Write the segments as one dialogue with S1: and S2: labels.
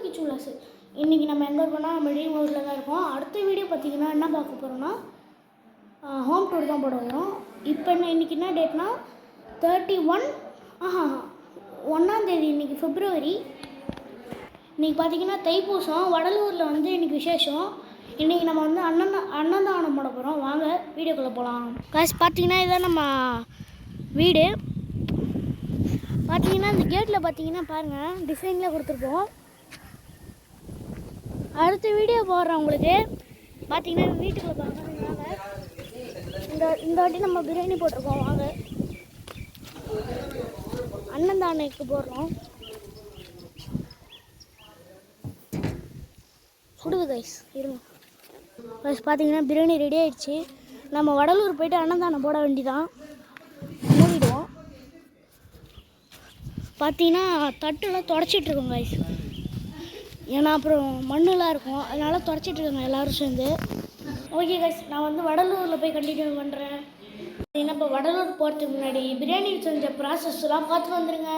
S1: Kitchen Vilas. இன்றைக்கி நம்ம எங்கே இருக்கோம்னா நம்ம ட்ரீம் ஹவுஸில் தான் இருக்கோம். அடுத்த வீடியோ பார்த்திங்கன்னா என்ன பார்க்க போகிறோன்னா ஹோம் டூர் தான் போட வரோம். இப்போ இன்றைக்கி என்ன டேட்னா 1 இன்றைக்கி பிப்ரவரி. இன்றைக்கி பார்த்திங்கன்னா தைப்பூசம். வடலூரில் வந்து இன்றைக்கி விசேஷம். இன்றைக்கி நம்ம வந்து அன்னதானம் போட போகிறோம். வாங்க வீடியோக்குள்ளே போகலாம். காசு பார்த்திங்கன்னா இதான் நம்ம வீடு. பார்த்திங்கன்னா இந்த கேட்டில் பார்த்திங்கன்னா பாருங்கள் டிசைனில் கொடுத்துருப்போம். அடுத்த வீடியோ போடுறோம் உங்களுக்கு. பார்த்திங்கன்னா வீட்டுக்குள்ளே பார்க்குறோம். வாங்க இந்த வாட்டி நம்ம பிரியாணி போட்டிருக்கோம். வாங்க அன்னதானத்துக்கு போடுறோம். சுடுது கைஸ் இருங்க. கைஸ் பார்த்திங்கன்னா பிரியாணி ரெடி ஆகிடுச்சு. நம்ம வடலூர் போய்ட்டு அன்னதானம் போட வேண்டிதான். மூடிடுவோம். பார்த்திங்கன்னா தட்டுலாம் தொடச்சிட்ருக்கோம் கைஸ். ஏன்னா அப்புறம் மண்ணெலாம் இருக்கும், அதனால் தொடச்சிட்ருக்காங்க எல்லோரும் சேர்ந்து. ஓகே கைஸ், நான் வந்து வடலூரில் போய் கண்டினியூ பண்ணுறேன். ஏன்னா இப்போ வடலூர் போகிறதுக்கு முன்னாடி பிரியாணி செஞ்ச ப்ராசஸ்லாம் பார்த்து வந்துடுங்க.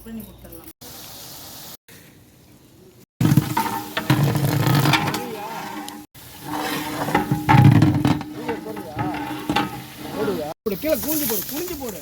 S1: பண்ணி கொடுத்துடலாம். கீழே குனிஞ்சு போடு.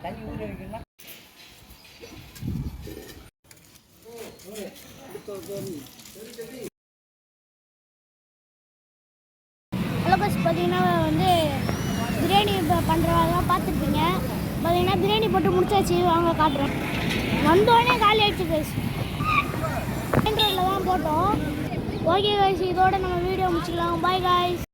S1: தண்ணி ஊற வைக்கணும். ஹலோ பஸ், பார்த்தீங்கன்னா வந்து பிரியாணி பண்ணுறதெல்லாம் பார்த்துருப்பீங்க. பார்த்தீங்கன்னா பிரியாணி போட்டு முடிச்சாச்சு. வாங்க காட்டுறேன். வந்தோடனே காலி ஆகிடுச்சு பஸ். மெயின் ரோட்டில் தான் போட்டோம். ஓகே காய்ஸ், இதோட நம்ம வீடியோ முடிச்சுக்கலாம். Bye guys.